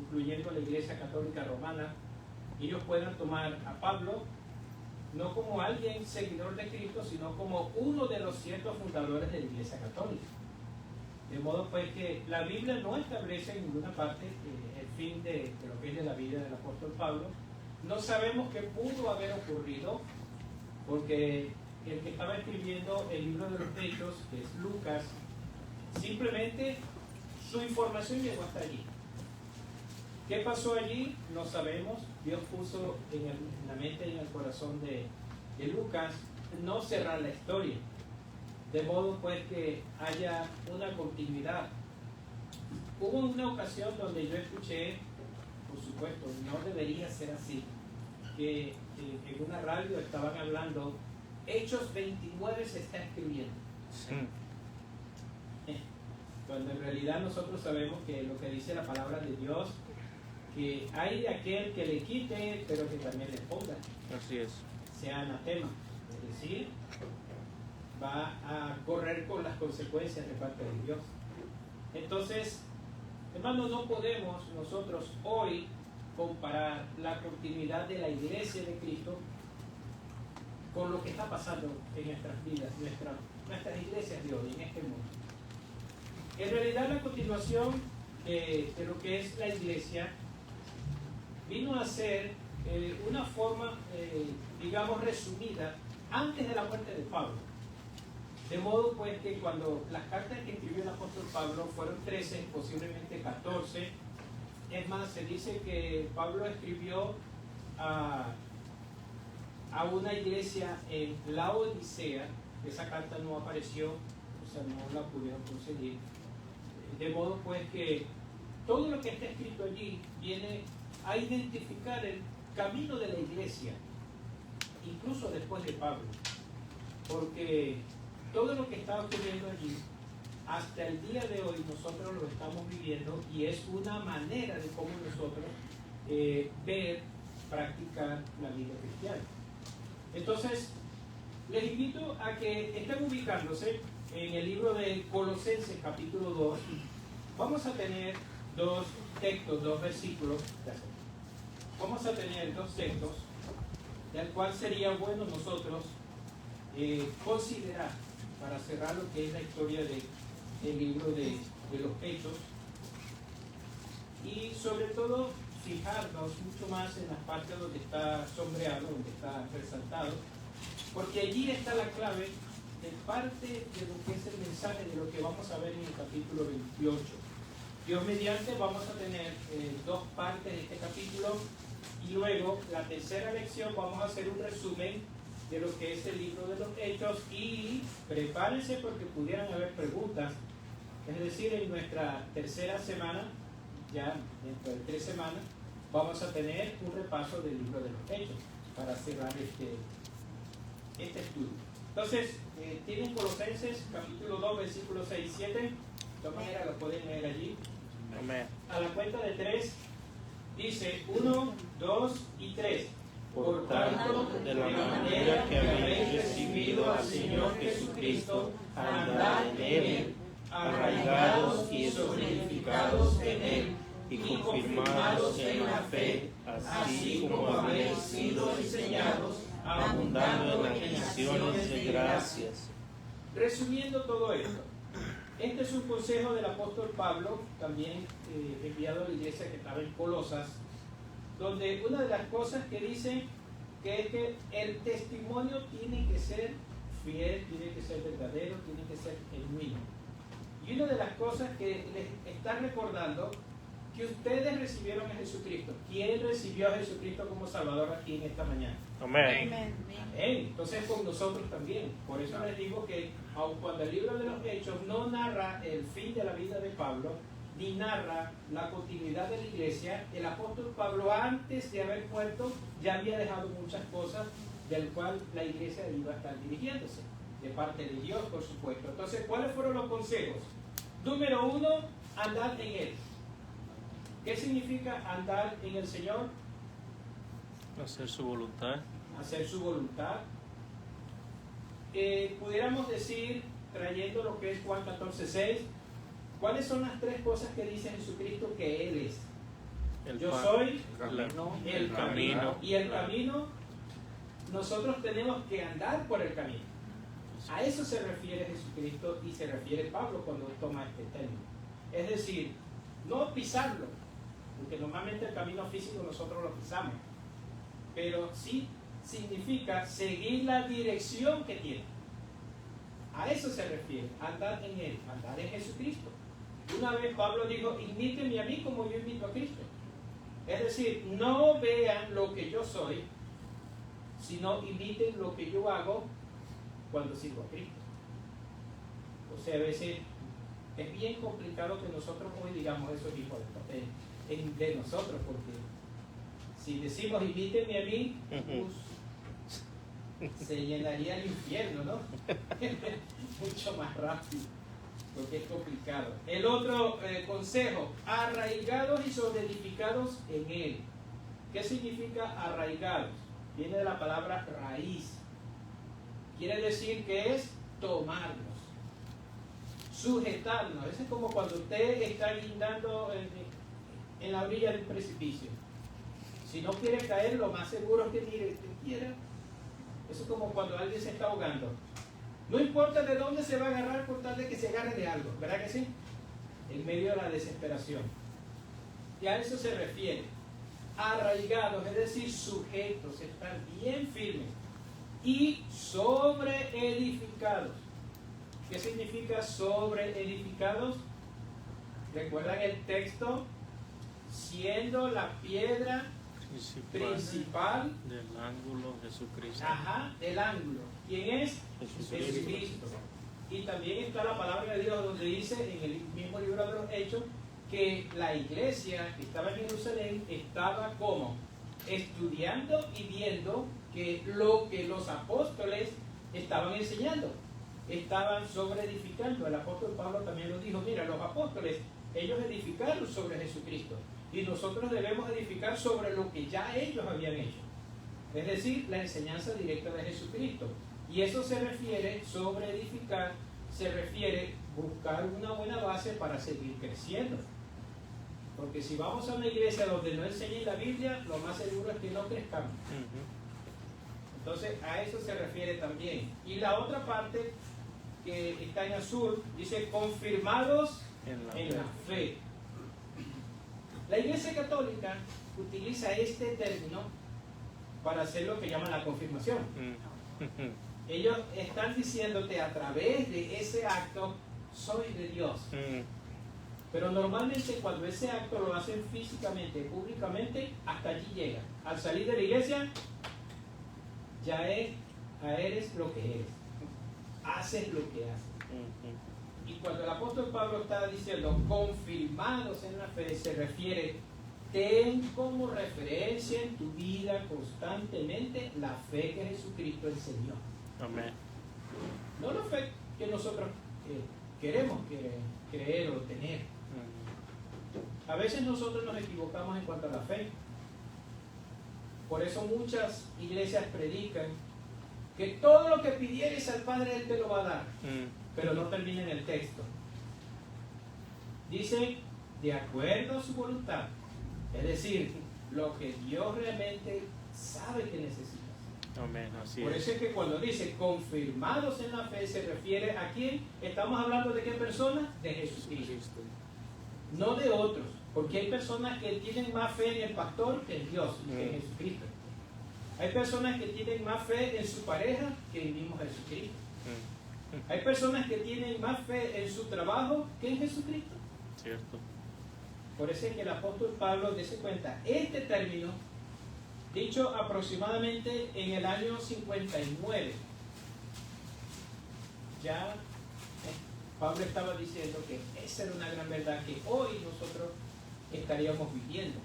incluyendo la Iglesia Católica Romana, ellos puedan tomar a Pablo no como alguien seguidor de Cristo, sino como uno de los ciertos fundadores de la Iglesia Católica. De modo pues que la Biblia no establece en ninguna parte el fin de lo que es de la vida del apóstol Pablo. No sabemos qué pudo haber ocurrido, porque el que estaba escribiendo el libro de los Hechos, que es Lucas, simplemente su información llegó hasta allí. ¿Qué pasó allí? No sabemos. Dios puso en la mente y en el corazón de Lucas no cerrar la historia, de modo pues que haya una continuidad. Hubo una ocasión donde yo escuché, por supuesto, no debería ser así, que en una radio estaban hablando, Hechos 29 se está escribiendo. Cuando en realidad nosotros sabemos que lo que dice la palabra de Dios, que hay de aquel que le quite, pero que también le ponga. Así es. Sea anatema, es decir, va a correr con las consecuencias de parte de Dios. Entonces, hermanos, no podemos nosotros hoy comparar la continuidad de la iglesia de Cristo con lo que está pasando en nuestras vidas, nuestras iglesias de hoy, en este mundo. En realidad, la continuación de lo que es la iglesia vino a ser una forma, digamos, resumida antes de la muerte de Pablo. De modo pues que cuando las cartas que escribió el apóstol Pablo fueron 13, posiblemente 14, es más, se dice que Pablo escribió a una iglesia en Laodicea. Esa carta no apareció, o sea, no la pudieron conseguir. De modo pues que todo lo que está escrito allí viene a identificar el camino de la iglesia, incluso después de Pablo, porque todo lo que está ocurriendo allí, hasta el día de hoy nosotros lo estamos viviendo, y es una manera de cómo nosotros ver, practicar la vida cristiana. Entonces, les invito a que estén ubicándose en el libro de Colosenses capítulo 2. Vamos a tener dos textos, dos versículos. Vamos a tener dos textos, del cual sería bueno nosotros considerar para cerrar lo que es la historia del libro de los Hechos, y sobre todo fijarnos mucho más en las partes donde está sombreado, donde está resaltado, porque allí está la clave de parte de lo que es el mensaje de lo que vamos a ver en el capítulo 28. Dios mediante vamos a tener dos partes de este capítulo, y luego la tercera lección vamos a hacer un resumen de lo que es el libro de los Hechos, y prepárense porque pudieran haber preguntas. Es decir, en nuestra tercera semana, ya dentro de 3 semanas, vamos a tener un repaso del libro de los Hechos para cerrar este estudio. Entonces, tienen Colosenses capítulo 2, versículos 6 y 7. De todas maneras lo pueden leer allí. Amén. A la cuenta de 3 dice 1, 2 y 3. Por tanto, de la manera que habéis recibido al Señor Jesucristo, andad en Él, arraigados y solidificados en Él, y confirmados en la fe, así como habéis sido enseñados, abundando en las bendiciones de gracias. Resumiendo todo esto, este es un consejo del apóstol Pablo, también enviado a la iglesia que estaba en Colosas, donde una de las cosas que dice que es que el testimonio tiene que ser fiel, tiene que ser verdadero, tiene que ser genuino. Y una de las cosas que les está recordando, que ustedes recibieron a Jesucristo. ¿Quién recibió a Jesucristo como Salvador aquí en esta mañana? Amén. Amén. Entonces con nosotros también. Por eso les digo que aun cuando el libro de los Hechos no narra el fin de la vida de Pablo, ni narra la continuidad de la iglesia, el apóstol Pablo, antes de haber muerto, ya había dejado muchas cosas del cual la iglesia iba a estar dirigiéndose, de parte de Dios, por supuesto. Entonces, ¿cuáles fueron los consejos? Número 1, andad en Él. ¿Qué significa andar en el Señor? Hacer su voluntad. Hacer su voluntad. Pudiéramos decir, trayendo lo que es Juan 14:6, ¿cuáles son las 3 cosas que dice Jesucristo que Él es? Yo soy el camino. Y el camino, nosotros tenemos que andar por el camino. A eso se refiere Jesucristo y se refiere Pablo cuando toma este término. Es decir, no pisarlo, porque normalmente el camino físico nosotros lo pisamos, pero sí significa seguir la dirección que tiene. A eso se refiere, andar en Él, andar en Jesucristo. Una vez Pablo dijo, imítenme a mí como yo imito a Cristo. Es decir, no vean lo que yo soy, sino imiten lo que yo hago cuando sirvo a Cristo. O sea, a veces es bien complicado que nosotros hoy digamos esos tipos de nosotros, porque si decimos imítenme a mí, se llenaría el infierno, ¿no? Mucho más rápido, porque es complicado. El otro consejo, arraigados y sobreedificados en Él. ¿Qué significa arraigados? Viene de la palabra raíz. Quiere decir que es tomarnos, sujetarnos. Eso es como cuando usted está guindando en la orilla del precipicio. Si no quiere caer, lo más seguro es que mire, usted quiera. Eso es como cuando alguien se está ahogando. No importa de dónde se va a agarrar, por tal de que se agarre de algo, ¿verdad que sí? En medio de la desesperación. Y a eso se refiere. Arraigados, es decir, sujetos, estar bien firmes. Y sobreedificados. ¿Qué significa sobreedificados? ¿Recuerdan el texto? Siendo la piedra principal del ángulo Jesucristo. Ajá, del ángulo. ¿Quién es? Jesucristo. Y también está la palabra de Dios donde dice en el mismo libro de los Hechos que la iglesia que estaba en Jerusalén estaba como estudiando y viendo que lo que los apóstoles estaban enseñando, estaban sobreedificando. El apóstol Pablo también lo dijo, mira, los apóstoles, ellos edificaron sobre Jesucristo y nosotros debemos edificar sobre lo que ya ellos habían hecho, es decir, la enseñanza directa de Jesucristo. Y eso se refiere, sobreedificar, se refiere buscar una buena base para seguir creciendo. Porque si vamos a una iglesia donde no enseñen la Biblia, lo más seguro es que no crezcamos. Entonces, a eso se refiere también. Y la otra parte, que está en azul, dice, confirmados en la fe. La Iglesia Católica utiliza este término para hacer lo que llaman la confirmación. Ellos están diciéndote a través de ese acto, soy de Dios. Pero normalmente cuando ese acto lo hacen físicamente, públicamente, hasta allí llega. Al salir de la iglesia, ya eres lo que eres. Haces lo que haces. Y cuando el apóstol Pablo está diciendo confirmados en la fe, se refiere, ten como referencia en tu vida constantemente la fe que Jesucristo enseñó. Amén. No la fe que nosotros queremos creer o tener. A veces nosotros nos equivocamos en cuanto a la fe. Por eso muchas iglesias predican que todo lo que pidieres al Padre, Él te lo va a dar. Pero no termina en el texto. Dice, de acuerdo a su voluntad. Es decir, lo que Dios realmente sabe que necesitas. Amén, así Por eso es que cuando dice confirmados en la fe, se refiere a quién. Estamos hablando de qué persona? De Jesucristo. No de otros. Porque hay personas que tienen más fe en el pastor que en Dios, que en Jesucristo. Hay personas que tienen más fe en su pareja que en el mismo Jesucristo. Hay personas que tienen más fe en su trabajo que en Jesucristo. Cierto. Por eso es que el apóstol Pablo dése cuenta, este término, dicho aproximadamente en el año 59, ya Pablo estaba diciendo que esa era una gran verdad que hoy nosotros estaríamos viviendo.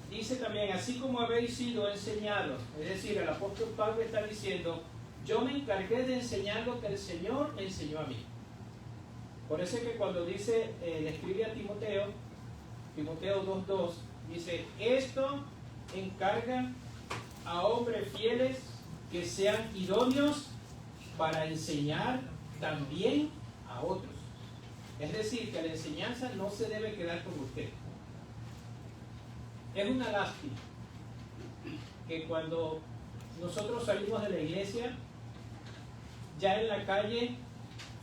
Dice también, así como habéis sido enseñados, es decir, el apóstol Pablo está diciendo, yo me encargué de enseñar lo que el Señor me enseñó a mí. Por eso es que cuando dice, le escribe a Timoteo 2:2, dice, esto encarga a hombres fieles que sean idóneos para enseñar también a otros. Es decir, que la enseñanza no se debe quedar con usted. Es una lástima que cuando nosotros salimos de la iglesia, ya en la calle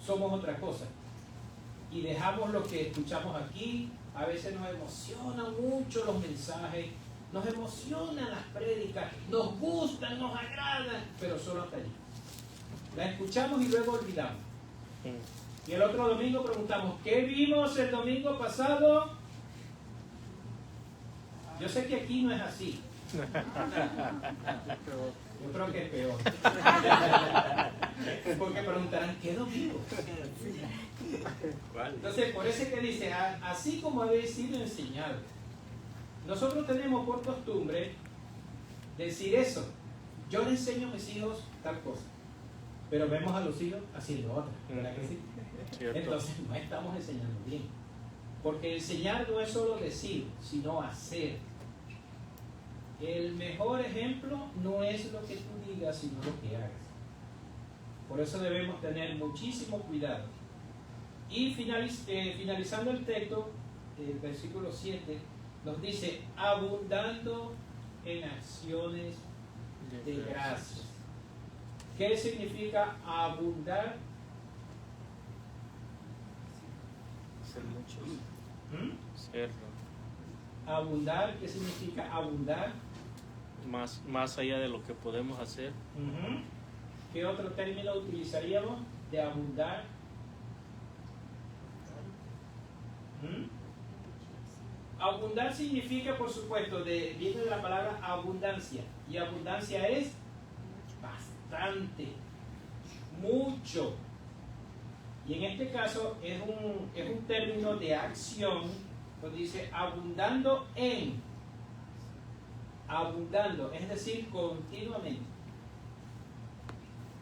somos otra cosa. Y dejamos lo que escuchamos aquí. A veces nos emocionan mucho los mensajes, nos emocionan las prédicas, nos gustan, nos agradan, pero solo hasta allí. Las escuchamos y luego olvidamos. Y el otro domingo preguntamos, ¿qué vimos el domingo pasado? Yo sé que aquí no es así. Yo creo que es peor. Porque preguntarán, ¿qué domingo? Entonces, por eso es que dice, así como habéis sido enseñados. Nosotros tenemos por costumbre decir eso. Yo le enseño a mis hijos tal cosa, pero vemos a los hijos haciendo otra, ¿verdad que sí? Entonces no estamos enseñando bien. Porque enseñar no es solo decir, sino hacer. El mejor ejemplo no es lo que tú digas, sino lo que hagas. Por eso debemos tener muchísimo cuidado. Y finalizando el texto, el versículo 7, nos dice, abundando en acciones de gracias. ¿Qué significa abundar? Ser muchos. Serlo. Abundar, ¿qué significa abundar? Más allá de lo que podemos hacer. ¿Qué otro término utilizaríamos de abundar? Abundar significa, por supuesto, viene de la palabra abundancia. Y abundancia es bastante, mucho. Y en este caso es un término de acción, donde dice abundando en. Abundando, es decir, continuamente.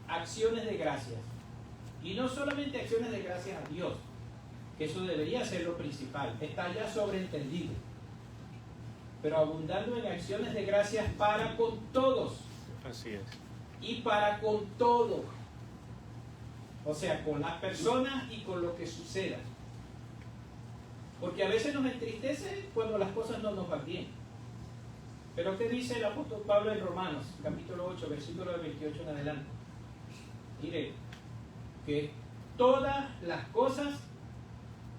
Acciones de gracias. Y no solamente acciones de gracias a Dios, que eso debería ser lo principal, está ya sobreentendido. Pero abundando en acciones de gracias para con todos. Así es. Y para con todo. O sea, con las personas y con lo que suceda. Porque a veces nos entristece cuando las cosas no nos van bien. Pero ¿qué dice el apóstol Pablo en Romanos, capítulo 8, versículo 28 en adelante? Mire, que todas las cosas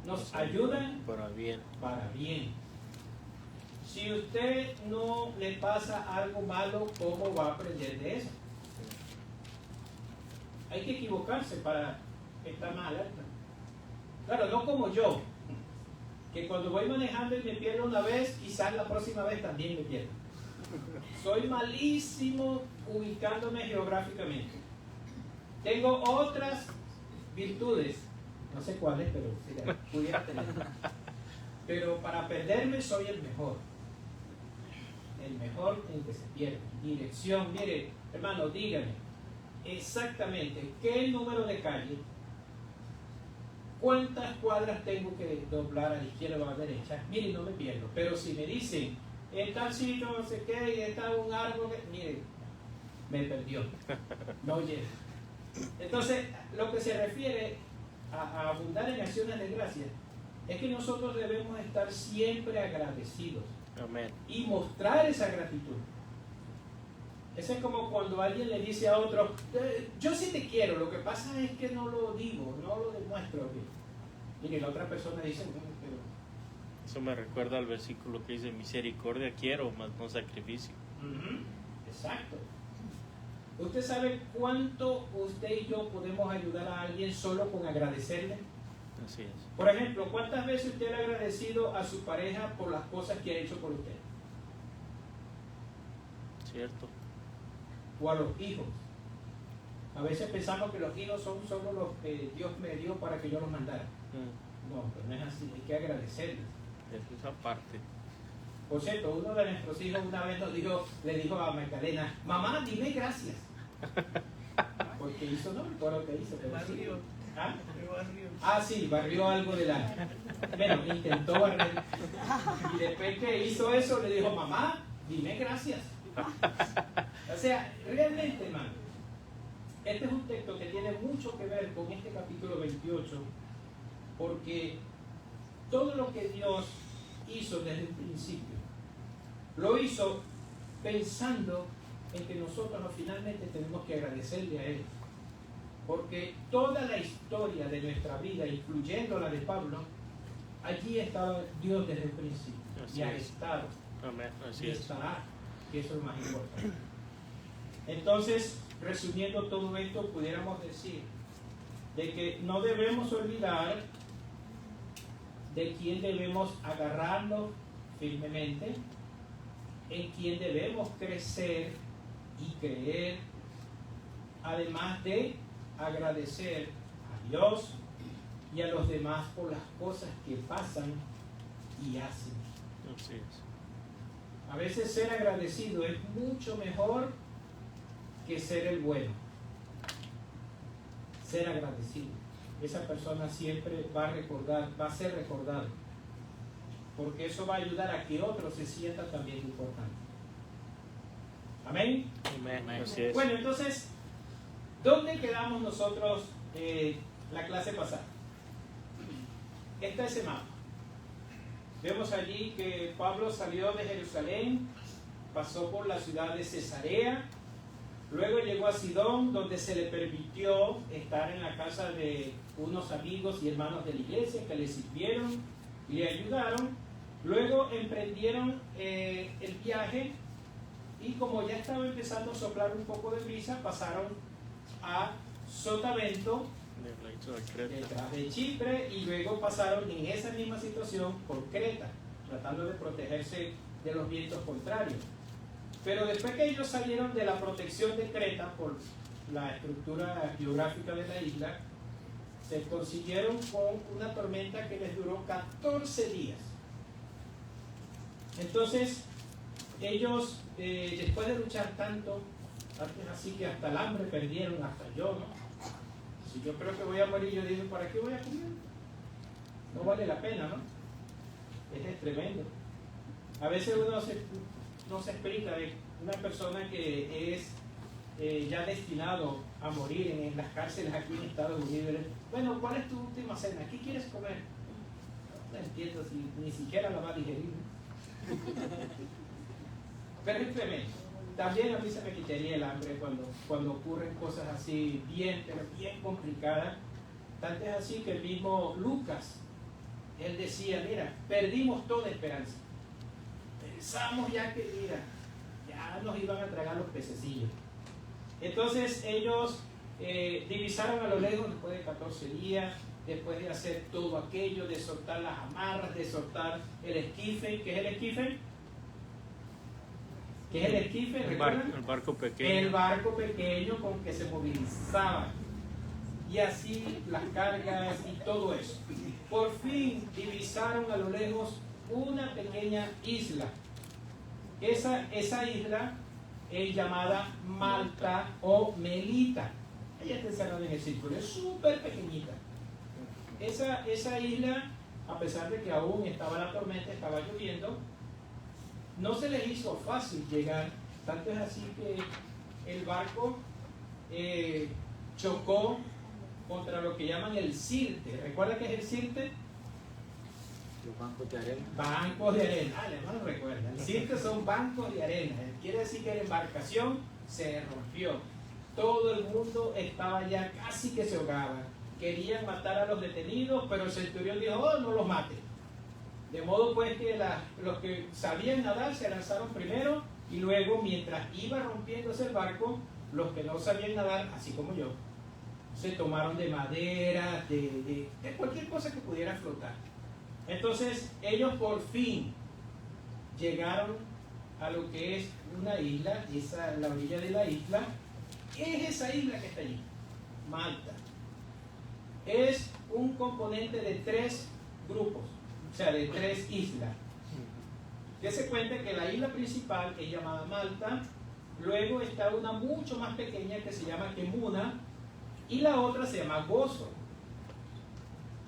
nos ayudan para bien. Para bien. Si usted no le pasa algo malo, ¿cómo va a aprender de eso? Hay que equivocarse para estar más alerta. Claro, no como yo, que cuando voy manejando y me pierdo una vez, quizás la próxima vez también me pierdo. Soy malísimo ubicándome geográficamente. Tengo otras virtudes, no sé cuáles, pero si pudiera tener. Pero para perderme soy el mejor en que se pierde. Dirección, mire, hermano, dígame exactamente qué número de calle, cuántas cuadras tengo que doblar a la izquierda o a la derecha. Mire, no me pierdo. Pero si me dicen, en tal sitio, no sé qué, y está un árbol, mire, me perdió. No llega. Entonces, lo que se refiere a abundar en acciones de gracia es que nosotros debemos estar siempre agradecidos. Amén. Y mostrar esa gratitud. Eso es como cuando alguien le dice a otro, yo sí te quiero, lo que pasa es que no lo digo, no lo demuestro. Y la otra persona dice, bueno, pero... Eso me recuerda al versículo que dice, misericordia quiero, mas no sacrificio. Exacto. ¿Usted sabe cuánto usted y yo podemos ayudar a alguien solo con agradecerle? Así es. Por ejemplo, ¿cuántas veces usted le ha agradecido a su pareja por las cosas que ha hecho por usted? Cierto. O a los hijos. A veces pensamos que los hijos son solo los que Dios me dio para que yo los mandara. No, pero no es así, hay que agradecerles. Es esa parte. Por cierto, uno de nuestros hijos una vez le dijo a Magdalena, mamá, dime gracias. Porque hizo, no recuerdo qué hizo. Pero barrió. Sí. ¿Ah? Barrió. Ah, sí, barrió algo de la... Bueno, intentó barrer. Y después que hizo eso, le dijo, mamá, dime gracias. O sea, realmente, hermano, este es un texto que tiene mucho que ver con este capítulo 28, porque todo lo que Dios hizo desde el principio lo hizo pensando en que nosotros finalmente tenemos que agradecerle a Él. Porque toda la historia de nuestra vida, incluyendo la de Pablo, allí estaba Dios desde el principio. Así y ha es. estado. Amén. Así Y es. estará, que eso es lo más importante. Entonces, resumiendo todo esto, pudiéramos decir de que no debemos olvidar de quién debemos agarrarnos firmemente, en quién debemos crecer y creer, además de agradecer a Dios y a los demás por las cosas que pasan y hacen. Así es. A veces ser agradecido es mucho mejor que ser el bueno. Ser agradecido. Esa persona siempre va a recordar, va a ser recordado. Porque eso va a ayudar a que otro se sienta también importante. Amén. Amén. Así es. Bueno, entonces, ¿dónde quedamos nosotros la clase pasada? Esta es el mapa. Vemos allí que Pablo salió de Jerusalén, pasó por la ciudad de Cesarea, luego llegó a Sidón, donde se le permitió estar en la casa de unos amigos y hermanos de la iglesia que le sirvieron y le ayudaron. Luego emprendieron el viaje y como ya estaba empezando a soplar un poco de brisa, pasaron a Sotavento, detrás de Chipre, y luego pasaron en esa misma situación por Creta, tratando de protegerse de los vientos contrarios. Pero después que ellos salieron de la protección de Creta por la estructura geográfica de la isla, se consiguieron con una tormenta que les duró 14 días. Entonces, ellos, después de luchar tanto, así que hasta el hambre perdieron, hasta yo, ¿no? Si yo creo que voy a morir, yo digo, ¿para qué voy a comer? No vale la pena, ¿no? Es tremendo. A veces uno no se explica de una persona que es ya destinado a morir en las cárceles aquí en Estados Unidos. Bueno, ¿cuál es tu última cena? ¿Qué quieres comer? No entiendo si ni siquiera la va a digerir. Pero es tremendo. También a mí se me quitaría el hambre cuando ocurren cosas así pero bien complicadas. Tanto es así que el mismo Lucas, él decía, mira, perdimos toda esperanza. Pensamos ya que, mira, ya nos iban a tragar los pececillos. Entonces ellos divisaron a lo lejos después de 14 días, después de hacer todo aquello, de soltar las amarras, de soltar el esquife. ¿Qué es el esquife? ¿Qué es el esquife? ¿Recuerdan? El barco pequeño. El barco pequeño con que se movilizaban. Y así las cargas y todo eso. Por fin divisaron a lo lejos una pequeña isla. Esa isla es llamada Malta o Melita. Ella está encerrada en el círculo, es súper pequeñita. Esa isla, a pesar de que aún estaba la tormenta, estaba lloviendo, no se les hizo fácil llegar. Tanto es así que el barco chocó contra lo que llaman el sirte. ¿Recuerda qué es el sirte? Los bancos de arena. Bancos de arena. Ah, hermano, recuerda. El sirte son bancos de arena. Quiere decir que la embarcación se rompió. Todo el mundo estaba ya casi que se ahogaba. Querían matar a los detenidos, pero el centurión dijo, oh, no los mate. De modo pues que los que sabían nadar se lanzaron primero y luego, mientras iba rompiéndose el barco, los que no sabían nadar, así como yo, se tomaron de madera, de cualquier cosa que pudiera flotar. Entonces ellos por fin llegaron a lo que es una isla, la orilla de la isla. ¿Qué es esa isla que está allí? Malta. Es un componente de 3 grupos, o sea, de 3 islas. Que se cuenta que la isla principal es llamada Malta, luego está una mucho más pequeña que se llama Quemuna y la otra se llama Gozo.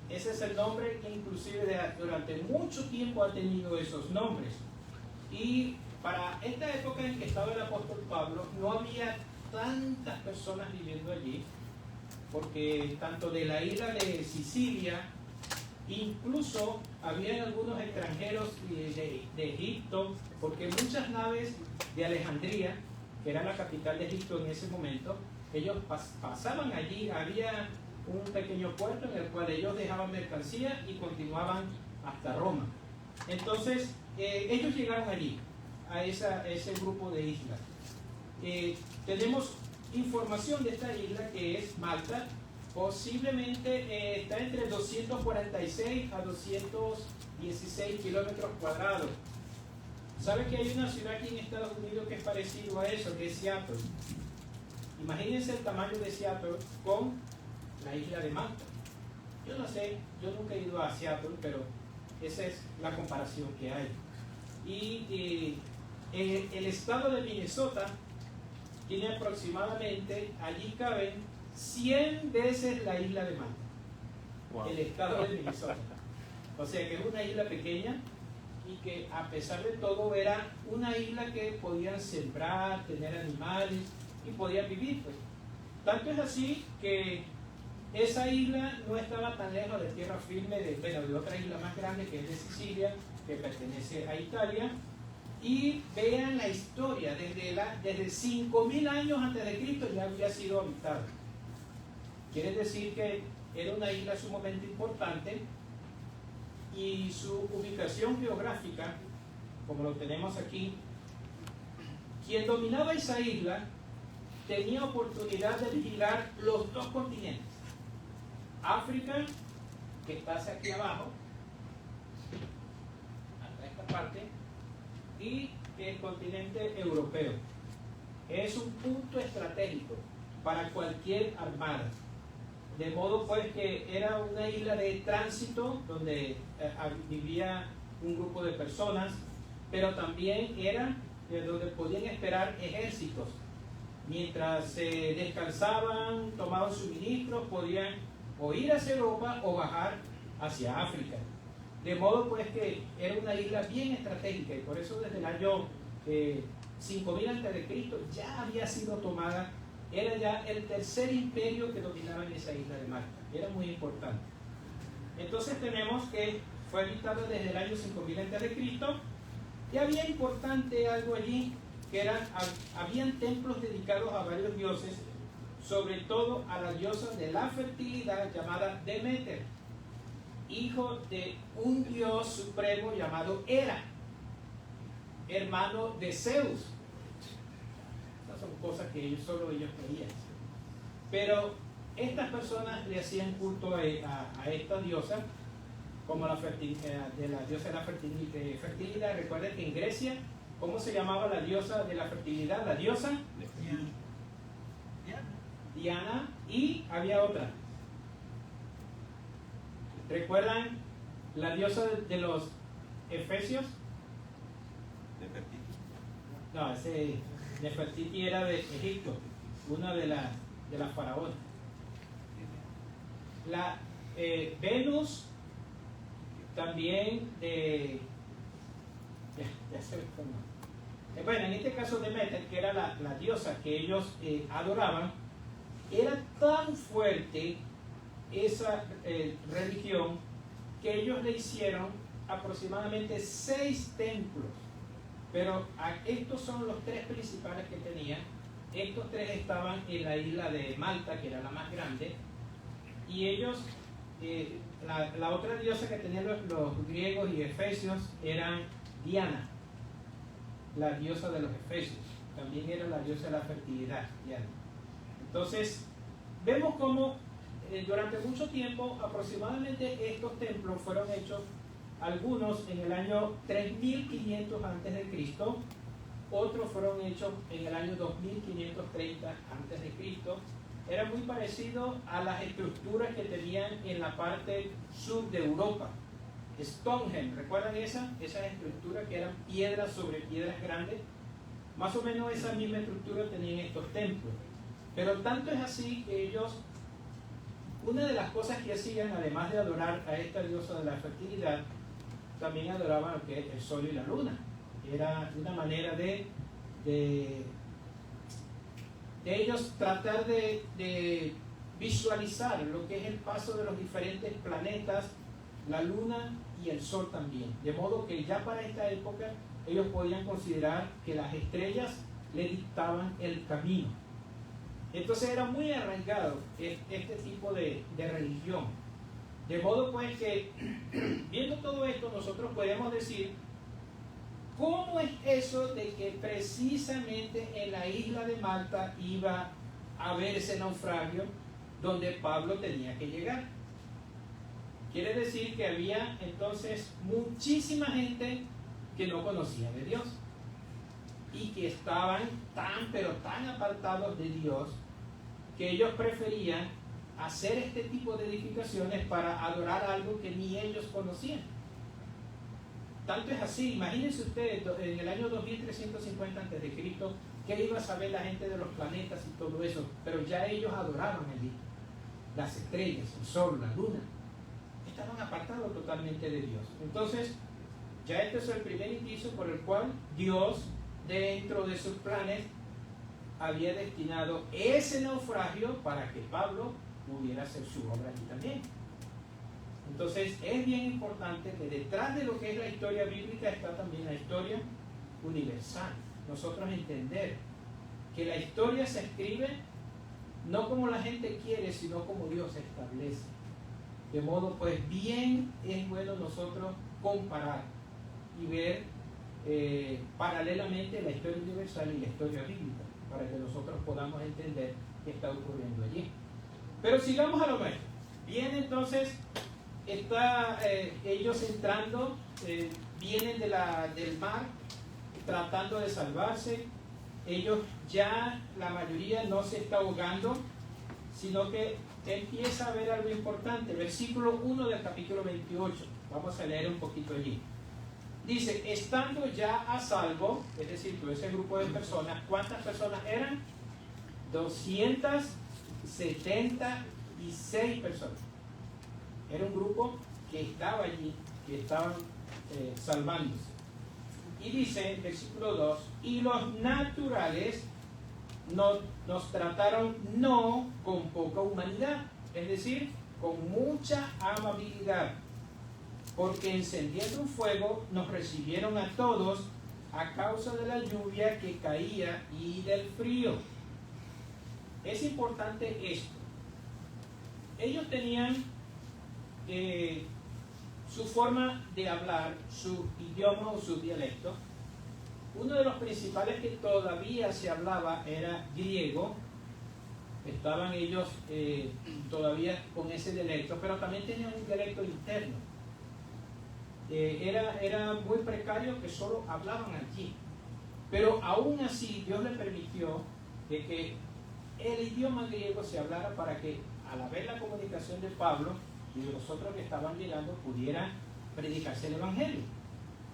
Ese es el nombre que inclusive durante mucho tiempo ha tenido esos nombres. Y para esta época en que estaba el apóstol Pablo, no había tantas personas viviendo allí, porque tanto de la isla de Sicilia Incluso había algunos extranjeros de Egipto, porque muchas naves de Alejandría, que era la capital de Egipto en ese momento, ellos pasaban allí, había un pequeño puerto en el cual ellos dejaban mercancía y continuaban hasta Roma. Entonces, ellos llegaron allí, a ese grupo de islas. Tenemos información de esta isla, que es Malta. Posiblemente está entre 246 a 216 kilómetros cuadrados. ¿Sabe que hay una ciudad aquí en Estados Unidos que es parecido a eso, que es Seattle? Imagínense el tamaño de Seattle con la isla de Malta. Yo no sé, yo nunca he ido a Seattle, pero esa es la comparación que hay. Y el estado de Minnesota tiene aproximadamente, allí caben 100 veces la isla de Malta. Wow. El estado de Minnesota. O sea que es una isla pequeña y que a pesar de todo era una isla que podían sembrar, tener animales y podían vivir, pues. Tanto es así que esa isla no estaba tan lejos de tierra firme de otra isla más grande, que es de Sicilia, que pertenece a Italia. Y vean la historia, desde 5.000 años antes de Cristo ya había sido habitada. Quiere decir que era una isla sumamente importante, y su ubicación geográfica, como lo tenemos aquí, quien dominaba esa isla tenía oportunidad de vigilar los dos continentes. África, que está hacia aquí abajo, hasta esta parte, y el continente europeo. Es un punto estratégico para cualquier armada. De modo pues que era una isla de tránsito donde vivía un grupo de personas, pero también era donde podían esperar ejércitos. Mientras se descansaban, tomaban suministros, podían o ir hacia Europa o bajar hacia África. De modo pues que era una isla bien estratégica, y por eso desde el año 5000 a.C. ya había sido tomada. Era ya el tercer imperio que dominaba en esa isla de Malta. Era muy importante. Entonces tenemos que fue habitada desde el año 5000 a.C. y había importante algo allí, que habían templos dedicados a varios dioses, sobre todo a la diosa de la fertilidad llamada Demeter, hijo de un dios supremo llamado Hera, hermano de Zeus. Son cosas que solo ellos creían. Pero estas personas le hacían culto a esta diosa como de la diosa de la fertilidad. Recuerden que en Grecia, ¿cómo se llamaba la diosa de la fertilidad? La diosa Diana, y había otra. ¿Recuerdan la diosa de los efesios? No, ese Nefertiti era de Egipto, una de las faraonas. La Venus también bueno, en este caso Demeter, que era la diosa que ellos adoraban, era tan fuerte esa religión que ellos le hicieron aproximadamente 6 templos. Pero estos son los 3 principales que tenían. Estos 3 estaban en la isla de Malta, que era la más grande, y ellos, la otra diosa que tenían los griegos y efesios eran Diana, la diosa de los efesios. También era la diosa de la fertilidad, Diana. Entonces, vemos cómo durante mucho tiempo, aproximadamente estos templos fueron hechos, algunos en el año 3500 a.C., otros fueron hechos en el año 2530 a.C. Era muy parecido a las estructuras que tenían en la parte sur de Europa. Stonehenge, ¿recuerdan esas estructuras que eran piedras sobre piedras grandes? Más o menos esa misma estructura tenían estos templos. Pero tanto es así que ellos, una de las cosas que hacían, además de adorar a esta diosa de la fertilidad, también adoraban lo que es el sol y la luna. Era una manera de ellos tratar de visualizar lo que es el paso de los diferentes planetas la luna y el sol también. De modo que ya para esta época ellos podían considerar que las estrellas le dictaban el camino. Entonces era muy arraigado este tipo de religión. De modo pues que, viendo todo esto, nosotros podemos decir, ¿cómo es eso de que precisamente en la isla de Malta iba a haber ese naufragio donde Pablo tenía que llegar? Quiere decir que había entonces muchísima gente que no conocía de Dios y que estaban pero tan apartados de Dios que ellos preferían hacer este tipo de edificaciones para adorar algo que ni ellos conocían. Tanto es así, imagínense ustedes en el año 2350 a.C., que iba a saber la gente de los planetas y todo eso, pero ya ellos adoraban las estrellas, el sol, la luna. Estaban apartados totalmente de Dios. Entonces, ya este es el primer indicio por el cual Dios, dentro de sus planes, había destinado ese naufragio para que Pablo pudiera hacer su obra allí también. Entonces, es bien importante que detrás de lo que es la historia bíblica está también la historia universal. Nosotros entender que la historia se escribe no como la gente quiere, sino como Dios establece. De modo, pues, bien es bueno nosotros comparar y ver paralelamente la historia universal y la historia bíblica, para que nosotros podamos entender qué está ocurriendo allí. Pero sigamos a lo nuestro. Bien, entonces, ellos entrando, vienen del mar, tratando de salvarse. Ellos ya, la mayoría, no se está ahogando, sino que empieza a ver algo importante. Versículo 1 del capítulo 28. Vamos a leer un poquito allí. Dice, estando ya a salvo, es decir, todo ese grupo de personas, ¿cuántas personas eran? 276 personas. Era un grupo que estaba allí, que estaban salvándose. Y dice, versículo 2, y los naturales nos trataron no con poca humanidad, es decir, con mucha amabilidad, porque encendiendo un fuego nos recibieron a todos a causa de la lluvia que caía y del frío. Es importante esto. Ellos tenían su forma de hablar, su idioma o su dialecto. Uno de los principales que todavía se hablaba era griego. Estaban ellos todavía con ese dialecto, pero también tenían un dialecto interno. Era muy precario que solo hablaban allí. Pero aún así Dios le permitió de que el idioma griego se hablara para que al haber la comunicación de Pablo y de los otros que estaban llegando pudiera predicarse el evangelio.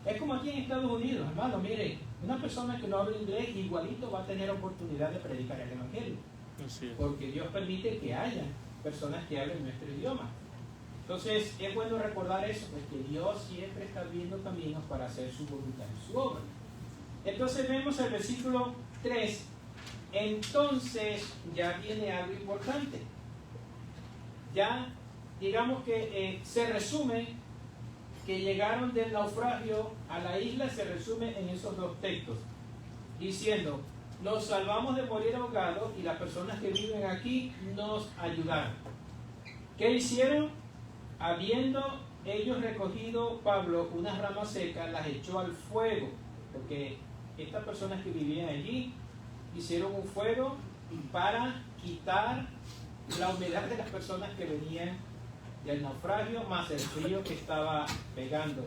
Es como aquí en Estados Unidos, hermano, mire, una persona que no habla inglés igualito va a tener oportunidad de predicar el evangelio. Porque Dios permite que haya personas que hablen nuestro idioma. Entonces es bueno recordar eso, pues que Dios siempre está viendo caminos para hacer su voluntad y su obra. Entonces vemos el versículo 3. Entonces ya viene algo importante. Ya digamos que se resume que llegaron del naufragio a la isla, se resume en esos dos textos, diciendo, nos salvamos de morir ahogados y las personas que viven aquí nos ayudaron. ¿Qué hicieron? Habiendo ellos recogido Pablo unas ramas secas, las echó al fuego, porque estas personas que vivían allí hicieron un fuego para quitar la humedad de las personas que venían del naufragio, más el frío que estaba pegando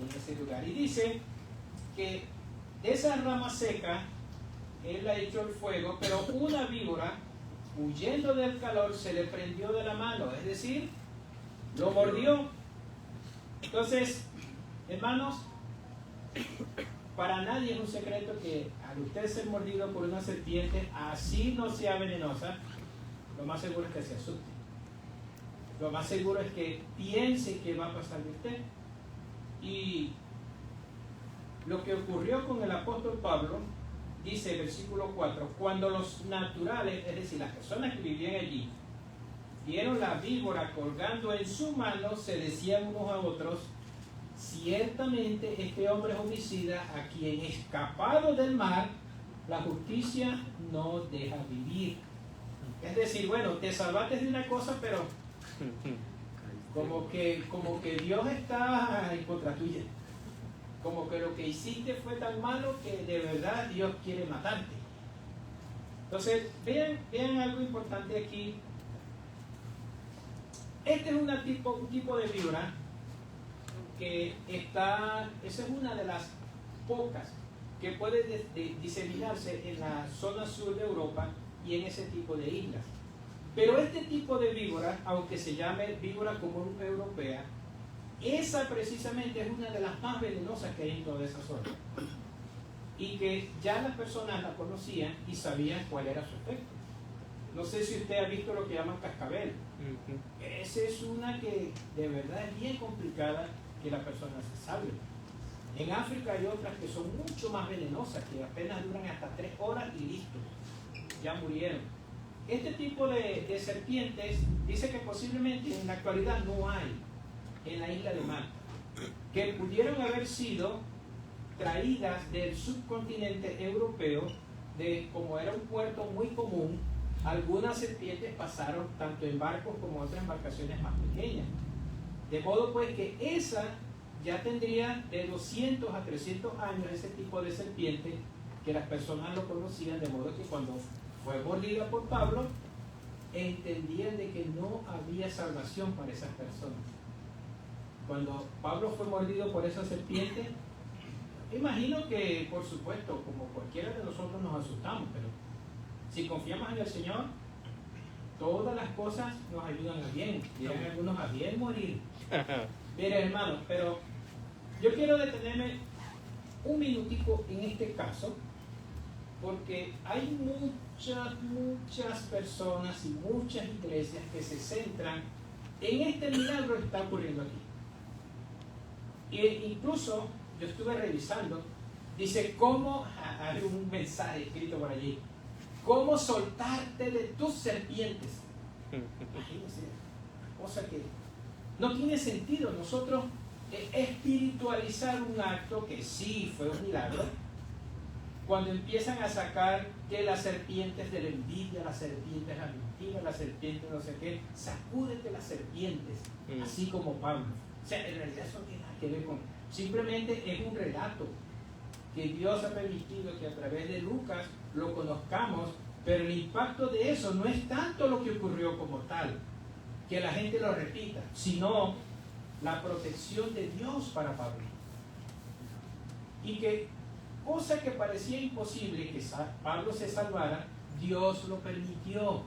en ese lugar. Y dice que de esa rama seca él la echó al fuego, pero una víbora, huyendo del calor, se le prendió de la mano, es decir, lo mordió. Entonces, hermanos, para nadie es un secreto que al usted ser mordido por una serpiente, así no sea venenosa, lo más seguro es que se asuste. Lo más seguro es que piense que va a pasar de usted. Y lo que ocurrió con el apóstol Pablo, dice el versículo 4, cuando los naturales, es decir, las personas que vivían allí, vieron la víbora colgando en su mano, se decían unos a otros: ciertamente este hombre es homicida, a quien escapado del mar la justicia no deja vivir. Es decir, bueno, te salvaste de una cosa, pero como que Dios está en contra tuya. Como que lo que hiciste fue tan malo que de verdad Dios quiere matarte. Entonces, vean algo importante aquí. Este es un tipo de víbora que esa es una de las pocas que puede diseminarse en la zona sur de Europa y en ese tipo de islas. Pero este tipo de víbora, aunque se llame víbora común europea, esa precisamente es una de las más venenosas que hay en toda esa zona. Y que ya las personas la conocían y sabían cuál era su efecto. No sé si usted ha visto lo que llaman cascabel. Esa es una que de verdad es bien complicada que la persona se salve. En África hay otras que son mucho más venenosas, que apenas duran hasta 3 horas y listo, ya murieron. Este tipo de serpientes dice que posiblemente en la actualidad no hay en la isla de Malta, que pudieron haber sido traídas del subcontinente europeo, como era un puerto muy común. Algunas serpientes pasaron tanto en barcos como en otras embarcaciones más pequeñas. De modo pues que esa ya tendría de 200 a 300 años, ese tipo de serpiente, que las personas lo conocían, de modo que cuando fue mordida por Pablo, entendían de que no había salvación para esas personas. Cuando Pablo fue mordido por esa serpiente, imagino que, por supuesto, como cualquiera de nosotros nos asustamos, pero si confiamos en el Señor, todas las cosas nos ayudan a bien. Dirán algunos: a bien morir. Mire, hermanos, pero yo quiero detenerme un minutico en este caso, porque hay muchas personas y muchas iglesias que se centran en este milagro que está ocurriendo aquí. E incluso yo estuve revisando, dice cómo, hay un mensaje escrito por allí: cómo soltarte de tus serpientes. Imagínense, cosa que no tiene sentido. Nosotros espiritualizar un acto que sí fue un milagro, cuando empiezan a sacar que las serpientes de la envidia, las serpientes de la mentira, las serpientes no sé qué, sacúdete las serpientes, así como Pablo. O sea, en realidad eso no tiene nada que ver con, simplemente es un relato que Dios ha permitido que a través de Lucas lo conozcamos, pero el impacto de eso no es tanto lo que ocurrió como tal, que la gente lo repita, sino la protección de Dios para Pablo. Y que cosa que parecía imposible que Pablo se salvara, Dios lo permitió.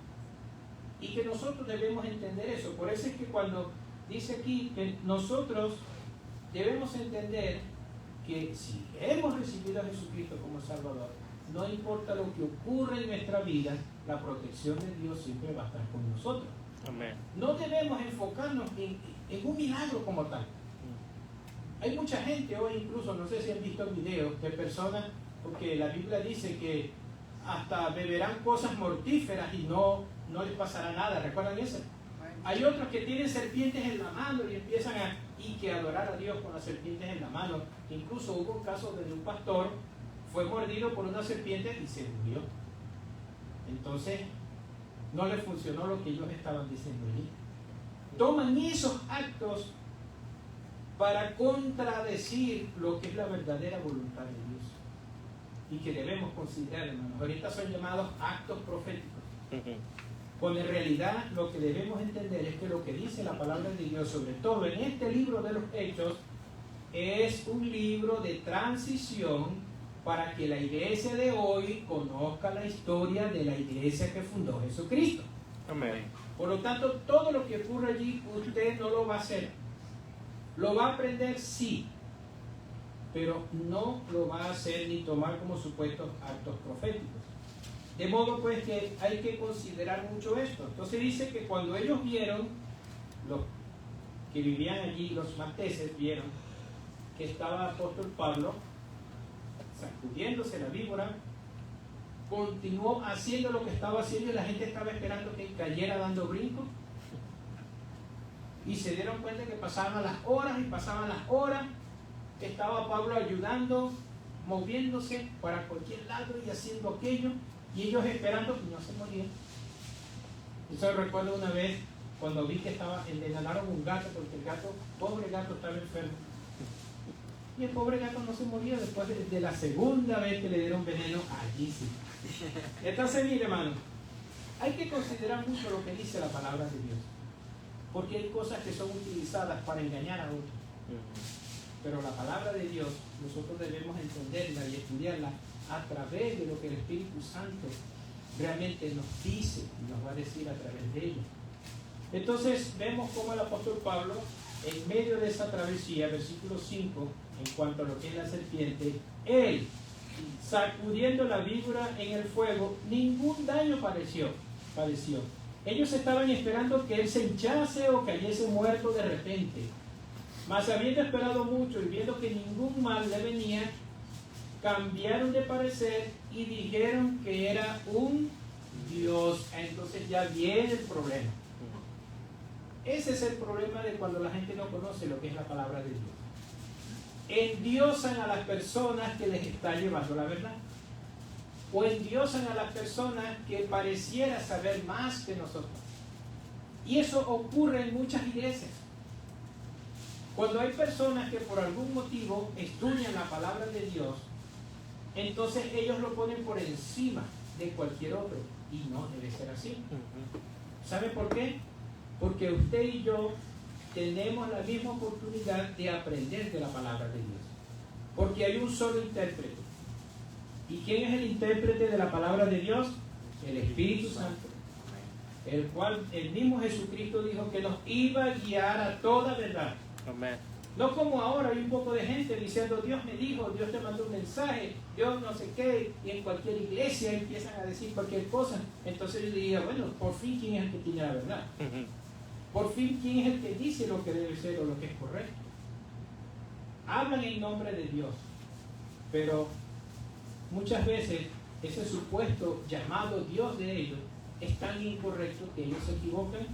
Y que nosotros debemos entender eso. Por eso es que cuando dice aquí que nosotros debemos entender que si hemos recibido a Jesucristo como Salvador, no importa lo que ocurra en nuestra vida, la protección de Dios siempre va a estar con nosotros. Amén. No debemos enfocarnos en un milagro como tal. Hay mucha gente hoy, incluso, no sé si han visto videos de personas, porque la Biblia dice que hasta beberán cosas mortíferas y no les pasará nada. ¿Recuerdan eso? Hay otros que tienen serpientes en la mano y empiezan a adorar a Dios con las serpientes en la mano. Incluso hubo un caso de un pastor, fue mordido por una serpiente y se murió. Entonces, no les funcionó lo que ellos estaban diciendo allí. Toman esos actos para contradecir lo que es la verdadera voluntad de Dios y que debemos considerar, hermanos. Ahorita son llamados actos proféticos, cuando en realidad lo que debemos entender es que lo que dice la palabra de Dios, sobre todo en este libro de los Hechos, es un libro de transición para que la iglesia de hoy conozca la historia de la iglesia que fundó Jesucristo. Amén. Por lo tanto, todo lo que ocurre allí, usted no lo va a hacer. Lo va a aprender, sí, pero no lo va a hacer ni tomar como supuestos actos proféticos. De modo pues que hay que considerar mucho esto. Entonces dice que cuando ellos vieron, los que vivían allí, los malteses, vieron que estaba el apóstol Pablo sacudiéndose la víbora, continuó haciendo lo que estaba haciendo y la gente estaba esperando que cayera dando brincos. Y se dieron cuenta que pasaban las horas y pasaban las horas. Estaba Pablo ayudando, moviéndose para cualquier lado y haciendo aquello. Y ellos esperando que no se morían. Yo recuerdo una vez cuando vi que envenenaron un gato, porque el gato, pobre gato, estaba enfermo. Y el pobre gato no se moría después de la segunda vez que le dieron veneno. Allí sí. Entonces, mire, hermano, hay que considerar mucho lo que dice la palabra de Dios. Porque hay cosas que son utilizadas para engañar a otros. Pero la palabra de Dios, nosotros debemos entenderla y estudiarla a través de lo que el Espíritu Santo realmente nos dice y nos va a decir a través de ella. Entonces vemos cómo el apóstol Pablo, en medio de esa travesía, versículo 5, en cuanto a lo que es la serpiente, él, sacudiendo la víbora en el fuego, ningún daño padeció. Ellos estaban esperando que él se hinchase o cayese muerto de repente. Mas habiendo esperado mucho y viendo que ningún mal le venía, cambiaron de parecer y dijeron que era un Dios. Entonces ya viene el problema. Ese es el problema de cuando la gente no conoce lo que es la palabra de Dios. Endiosan a las personas que les está llevando la verdad. O endiosan a las personas que pareciera saber más que nosotros. Y eso ocurre en muchas iglesias. Cuando hay personas que por algún motivo estudian la palabra de Dios, entonces ellos lo ponen por encima de cualquier otro. Y no debe ser así. ¿Sabe por qué? Porque usted y yo tenemos la misma oportunidad de aprender de la palabra de Dios. Porque hay un solo intérprete. ¿Y quién es el intérprete de la palabra de Dios? El Espíritu Santo. El cual el mismo Jesucristo dijo que nos iba a guiar a toda verdad. Amén. No como ahora hay un poco de gente diciendo Dios me dijo, Dios te mandó un mensaje, Dios no sé qué, y en cualquier iglesia empiezan a decir cualquier cosa. Entonces yo diría, bueno, por fin ¿quién es el que tiene la verdad? Por fin ¿quién es el que dice lo que debe ser o lo que es correcto? Hablan en nombre de Dios, pero muchas veces ese supuesto llamado Dios de ellos es tan incorrecto que ellos se equivocan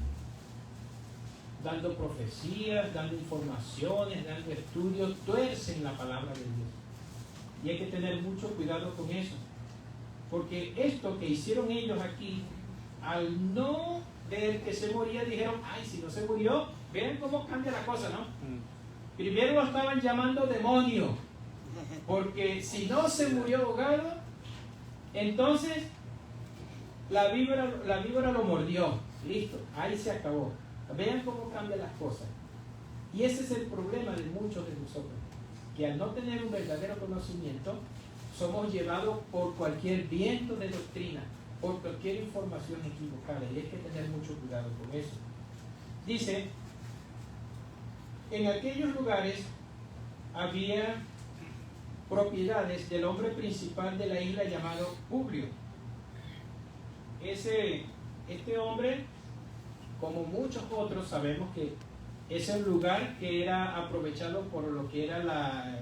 dando profecías, dando informaciones, dando estudios, tuercen la palabra de Dios. Y hay que tener mucho cuidado con eso. Porque esto que hicieron ellos aquí, al no ver que se moría, dijeron, ay, si no se murió, vean cómo cambia la cosa, ¿no? Primero lo estaban llamando demonio, porque si no se murió ahogado, entonces la víbora lo mordió. Listo, ahí se acabó. Vean cómo cambian las cosas. Y ese es el problema de muchos de nosotros, que al no tener un verdadero conocimiento, somos llevados por cualquier viento de doctrina, por cualquier información equivocada, y hay que tener mucho cuidado con eso. Dice, en aquellos lugares había propiedades del hombre principal de la isla llamado Publio. Este hombre, como muchos otros, sabemos que es el lugar que era aprovechado por lo que era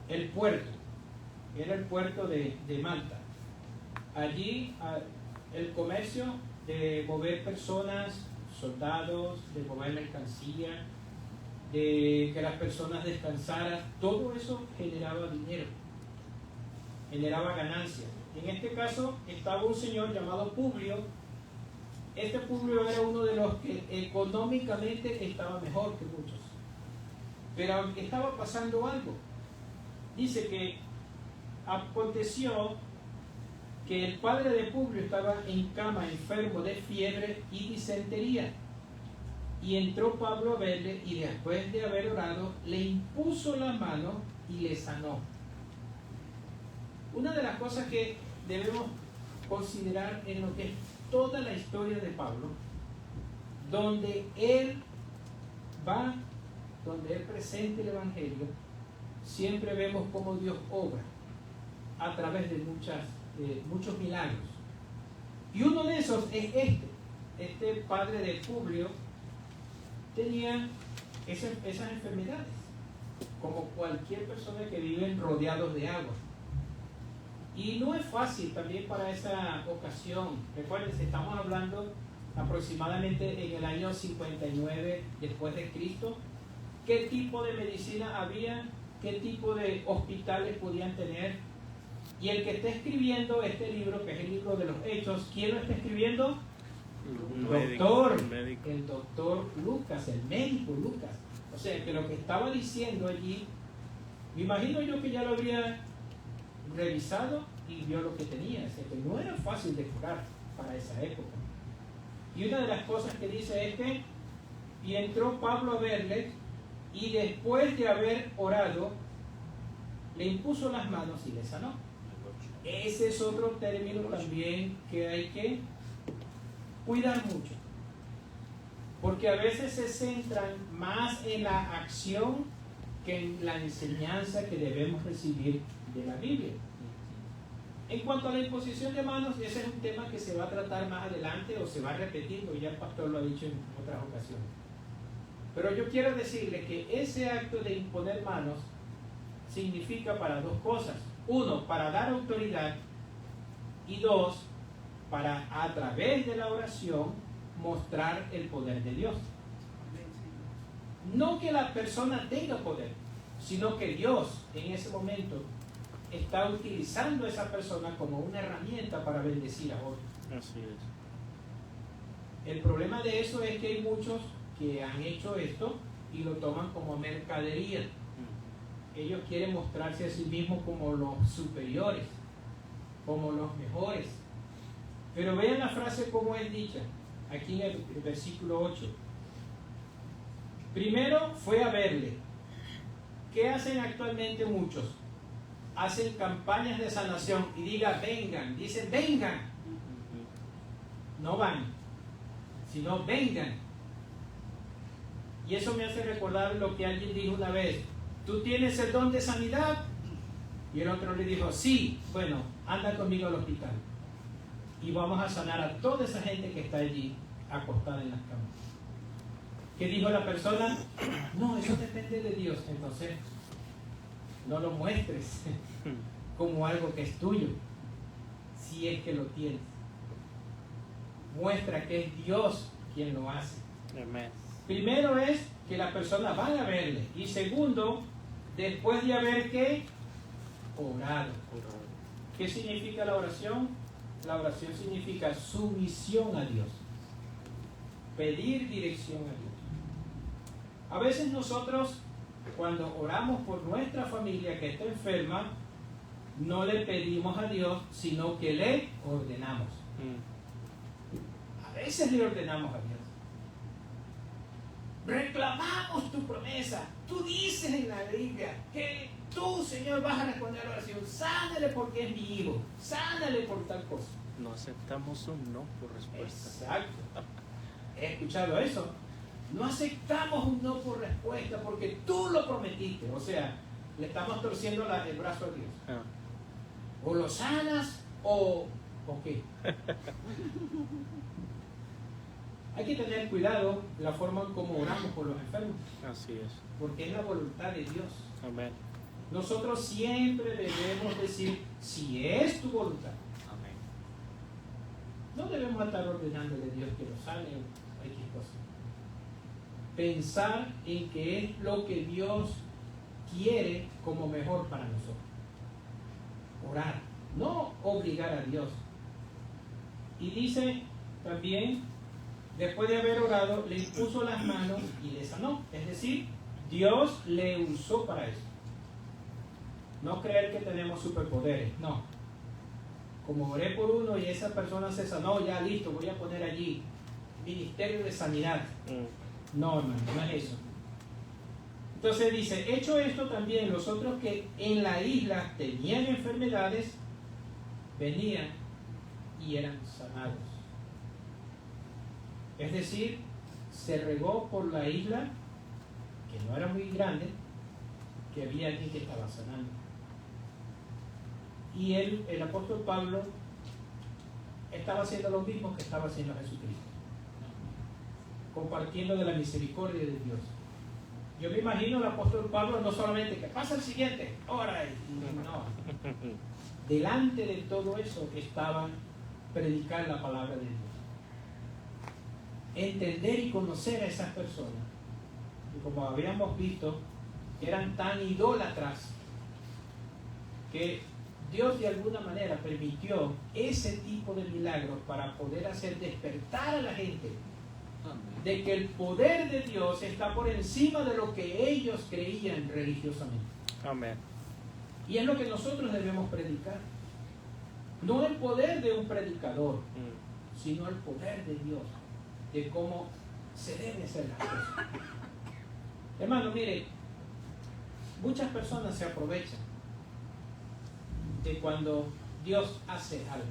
el puerto. Era el puerto de Malta. Allí el comercio de mover personas, soldados, de mover mercancía, de que las personas descansaran, todo eso generaba dinero, generaba ganancias. En este caso estaba un señor llamado Publio. Este Publio era uno de los que económicamente estaba mejor que muchos, pero estaba pasando algo. Dice que aconteció que el padre de Publio estaba en cama, enfermo de fiebre y disentería, y entró Pablo a verle, y después de haber orado le impuso la mano y le sanó. Una de las cosas que debemos considerar en lo que es toda la historia de Pablo, donde él va, donde él presenta el Evangelio, siempre vemos cómo Dios obra a través de muchos milagros. Y uno de esos es este padre de Publio tenía esas enfermedades, como cualquier persona que vive rodeados de agua. Y no es fácil también para esa ocasión. Recuerden, estamos hablando aproximadamente en el año 59 después de Cristo, qué tipo de medicina había, qué tipo de hospitales podían tener. Y el que está escribiendo este libro, que es el libro de los Hechos, ¿quién lo está escribiendo? El doctor Lucas, el médico Lucas. O sea, que lo que estaba diciendo allí, me imagino yo que ya lo habría revisado y vio lo que tenía. O sea, que no era fácil de curar para esa época. Y una de las cosas que dice es que y entró Pablo a verle, y después de haber orado, le impuso las manos y le sanó. Ese es otro término también que hay que cuidar mucho, porque a veces se centran más en la acción que en la enseñanza que debemos recibir de la Biblia. En cuanto a la imposición de manos, ese es un tema que se va a tratar más adelante o se va a repetir, porque ya el pastor lo ha dicho en otras ocasiones. Pero yo quiero decirle que ese acto de imponer manos significa para dos cosas. Uno, para dar autoridad, y dos, para a través de la oración mostrar el poder de Dios. No que la persona tenga poder, sino que Dios en ese momento está utilizando a esa persona como una herramienta para bendecir a otros. Así es. El problema de eso es que hay muchos que han hecho esto y lo toman como mercadería. Ellos quieren mostrarse a sí mismos como los superiores, como los mejores. Pero vean la frase como es dicha, aquí en el versículo 8. Primero fue a verle. ¿Qué hacen actualmente muchos? Hacen campañas de sanación y dicen vengan. No van, sino vengan. Y eso me hace recordar lo que alguien dijo una vez: ¿tú tienes el don de sanidad? Y el otro le dijo: sí. Bueno, anda conmigo al hospital y vamos a sanar a toda esa gente que está allí acostada en las camas. ¿Qué dijo la persona? No, eso depende de Dios. Entonces no lo muestres como algo que es tuyo, si es que lo tienes. Muestra que es Dios quien lo hace. Amén. Primero es que la persona vaya a verle, y segundo, después de haber ¿qué? Orado. ¿Qué significa la oración? La oración significa sumisión a Dios, pedir dirección a Dios. A veces nosotros, cuando oramos por nuestra familia que está enferma, no le pedimos a Dios, sino que le ordenamos. A veces le ordenamos a Dios. Reclamamos tu promesa. Tú dices en la Biblia que tú, Señor, vas a responder a la oración. Sánale porque es mi hijo. Sánale por tal cosa. No aceptamos un no por respuesta. Exacto. He escuchado eso. No aceptamos un no por respuesta porque tú lo prometiste. O sea, le estamos torciendo el brazo a Dios. O lo sanas o qué. Hay que tener cuidado la forma en cómo oramos por los enfermos. Así es. Porque es la voluntad de Dios. Amén. Nosotros siempre debemos decir, si es tu voluntad. Amén. No debemos estar ordenándole a Dios que lo sane o X cosa. Pensar en que es lo que Dios quiere como mejor para nosotros. Orar, no obligar a Dios. Y dice también, después de haber orado, le impuso las manos y le sanó. Es decir, Dios le usó para eso. No creer que tenemos superpoderes, no. Como oré por uno y esa persona se sanó, ya listo, voy a poner allí ministerio de sanidad. No, hermano, no es eso. Entonces dice, hecho esto también, los otros que en la isla tenían enfermedades, venían y eran sanados. Es decir, se regó por la isla, que no era muy grande, que había alguien que estaba sanando. Y el apóstol Pablo estaba haciendo lo mismo que estaba haciendo Jesucristo, compartiendo de la misericordia de Dios. Yo me imagino al apóstol Pablo no solamente que pasa el siguiente, ora, no. Delante de todo eso estaba predicar la palabra de Dios. entender y conocer a esas personas. Y como habíamos visto, eran tan idólatras que Dios de alguna manera permitió ese tipo de milagros para poder hacer despertar a la gente de que el poder de Dios está por encima de lo que ellos creían religiosamente. Amén. Y es lo que nosotros debemos predicar. No el poder de un predicador, sino el poder de Dios, de cómo se deben hacer las cosas. Hermano, mire, muchas personas se aprovechan de cuando Dios hace algo.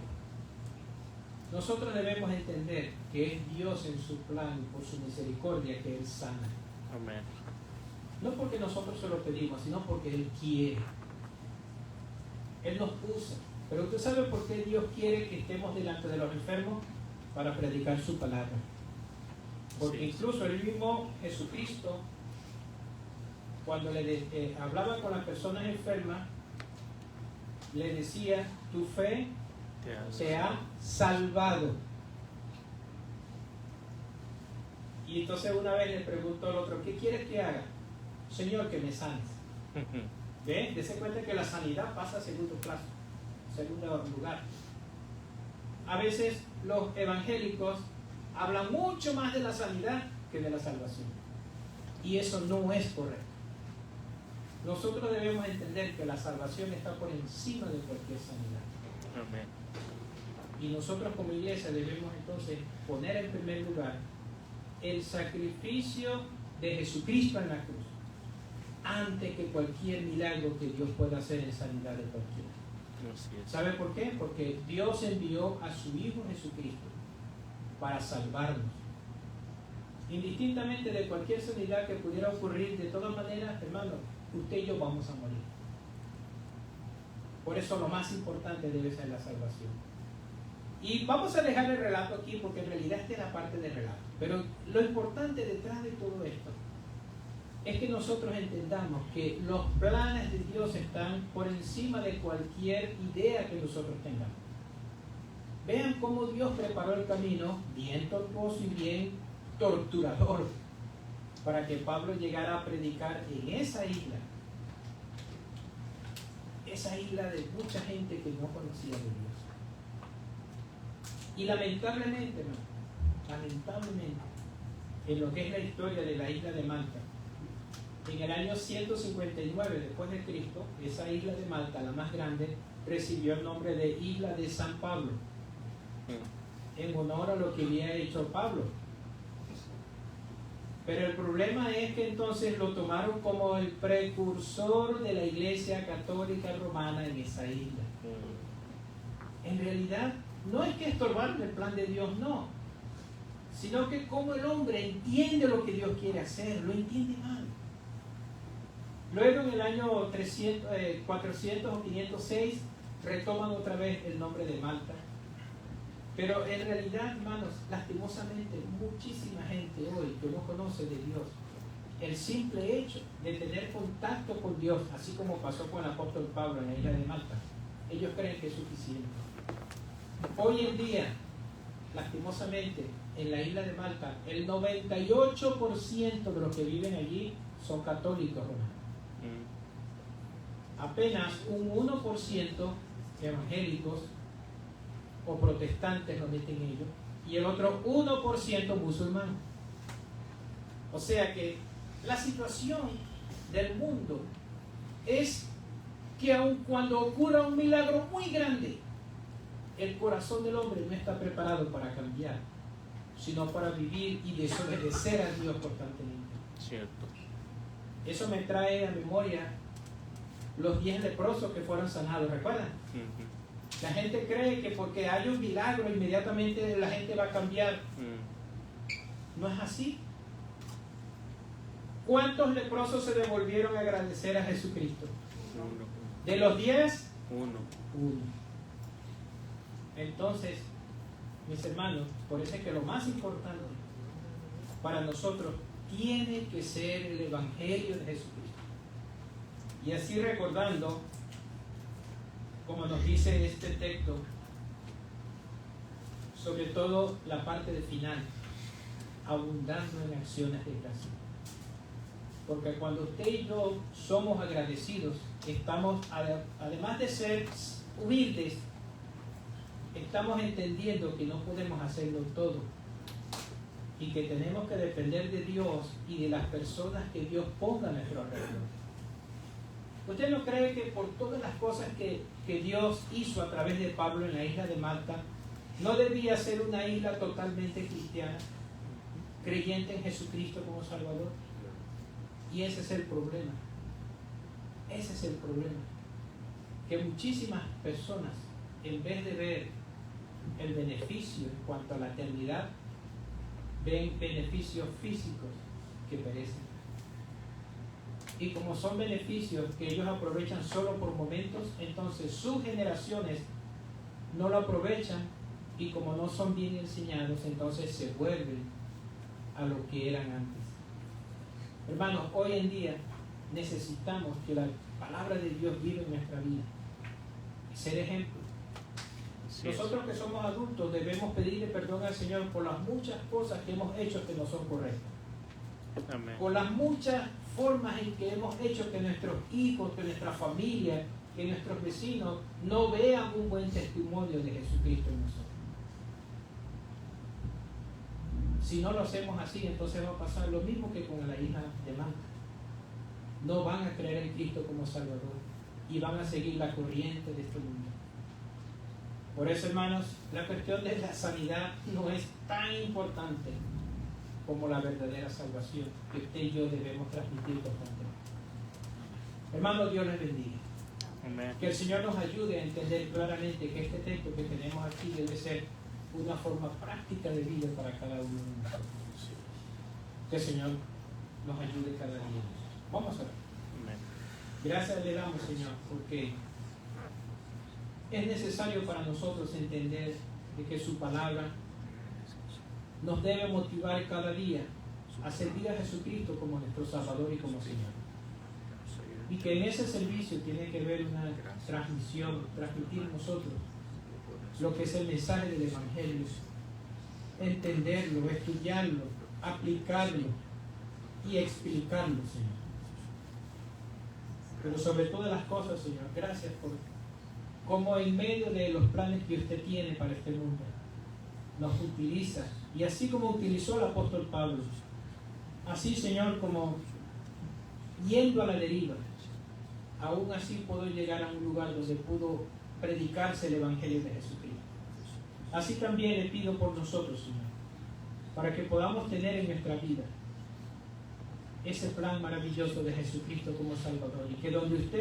Nosotros debemos entender que es Dios en su plan, por su misericordia, que Él sana. Amén. No porque nosotros se lo pedimos, sino porque Él quiere. Él nos usa. Pero usted sabe por qué Dios quiere que estemos delante de los enfermos, para predicar su palabra. Porque incluso el mismo Jesucristo, cuando le hablaba con las personas enfermas, le decía: tu fe te ha salvado. Y entonces una vez le preguntó al otro: ¿qué quieres que haga? Señor, que me sanes. ¿Ve? Dese cuenta que la sanidad pasa a segundo plazo, segundo lugar. A veces los evangélicos hablan mucho más de la sanidad que de la salvación. Y eso no es correcto. Nosotros debemos entender que la salvación está por encima de cualquier sanidad. Amén. Y nosotros como iglesia debemos entonces poner en primer lugar el sacrificio de Jesucristo en la cruz, antes que cualquier milagro que Dios pueda hacer en sanidad de cualquiera. ¿Sabe por qué? Porque Dios envió a su Hijo Jesucristo para salvarnos. Indistintamente de cualquier sanidad que pudiera ocurrir, de todas maneras, hermano, usted y yo vamos a morir. Por eso lo más importante debe ser la salvación. Y vamos a dejar el relato aquí, porque en realidad esta es la parte del relato. Pero lo importante detrás de todo esto es que nosotros entendamos que los planes de Dios están por encima de cualquier idea que nosotros tengamos. Vean cómo Dios preparó el camino, bien tortuoso y bien torturador, para que Pablo llegara a predicar en esa isla de mucha gente que no conocía de Dios. Y lamentablemente, en lo que es la historia de la isla de Malta, en el año 159 después de Cristo, esa isla de Malta, la más grande, recibió el nombre de Isla de San Pablo, en honor a lo que había hecho Pablo. Pero el problema es que entonces lo tomaron como el precursor de la Iglesia Católica Romana en esa isla. En realidad, no es que estorbaron el plan de Dios, no, sino que como el hombre entiende lo que Dios quiere hacer, lo entiende mal. Luego en el año 400 o 506 retoman otra vez el nombre de Malta. Pero en realidad, hermanos, lastimosamente, muchísima gente hoy que no conoce de Dios, el simple hecho de tener contacto con Dios, así como pasó con el apóstol Pablo en la isla de Malta, ellos creen que es suficiente. Hoy en día, lastimosamente, en la isla de Malta, el 98% de los que viven allí son católicos romanos. Apenas un 1% evangélicos o protestantes lo meten ellos, y el otro 1% musulmán. O sea que la situación del mundo es que aun cuando ocurra un milagro muy grande, el corazón del hombre no está preparado para cambiar, sino para vivir y desobedecer a Dios constantemente. Cierto. Eso me trae a memoria los 10 leprosos que fueron sanados, ¿recuerdan? La gente cree que porque hay un milagro inmediatamente la gente va a cambiar. No es así. ¿Cuántos leprosos se devolvieron a agradecer a Jesucristo? 1. ¿De los 10? 1. Entonces, mis hermanos, por eso es que lo más importante para nosotros tiene que ser el Evangelio de Jesucristo. Y así recordando, como nos dice este texto, sobre todo la parte del final, abundando en acciones de gracia. Porque cuando usted y yo somos agradecidos, estamos, además de ser humildes, estamos entendiendo que no podemos hacerlo todo y que tenemos que depender de Dios y de las personas que Dios ponga a nuestro alrededor. ¿Usted no cree que por todas las cosas que Dios hizo a través de Pablo en la isla de Malta, no debía ser una isla totalmente cristiana, creyente en Jesucristo como Salvador? Y ese es el problema. Ese es el problema. Que muchísimas personas, en vez de ver el beneficio en cuanto a la eternidad, ven beneficios físicos que perecen. Y como son beneficios que ellos aprovechan solo por momentos, entonces sus generaciones no lo aprovechan, y como no son bien enseñados, entonces se vuelven a lo que eran antes. Hermanos, hoy en día necesitamos que la palabra de Dios viva en nuestra vida, ser ejemplo. Nosotros que somos adultos debemos pedirle perdón al Señor por las muchas cosas que hemos hecho que no son correctas. Amén. Por las muchas formas en que hemos hecho que nuestros hijos, que nuestra familia, que nuestros vecinos no vean un buen testimonio de Jesucristo en nosotros. Si no lo hacemos así, entonces va a pasar lo mismo que con la isla de Malta. No van a creer en Cristo como Salvador y van a seguir la corriente de este mundo. Por eso, hermanos, la cuestión de la sanidad no es tan importante como la verdadera salvación que usted y yo debemos transmitir constantemente. Hermanos, Dios les bendiga. Amén. Que el Señor nos ayude a entender claramente que este texto que tenemos aquí debe ser una forma práctica de vida para cada uno de nosotros. Que el Señor nos ayude cada día. Vamos a ver. Amén. Gracias le damos, Señor, porque es necesario para nosotros entender de que su palabra nos debe motivar cada día a servir a Jesucristo como nuestro Salvador y como Señor. Y que en ese servicio tiene que haber una transmisión, transmitir nosotros lo que es el mensaje del Evangelio, entenderlo, estudiarlo, aplicarlo y explicarlo, Señor. Pero sobre todas las cosas, Señor, gracias por cómo en medio de los planes que usted tiene para este mundo, nos utiliza. Y así como utilizó al apóstol Pablo, así, Señor, como yendo a la deriva, aún así pudo llegar a un lugar donde pudo predicarse el Evangelio de Jesucristo. Así también le pido por nosotros, Señor, para que podamos tener en nuestra vida ese plan maravilloso de Jesucristo como Salvador, y que donde usted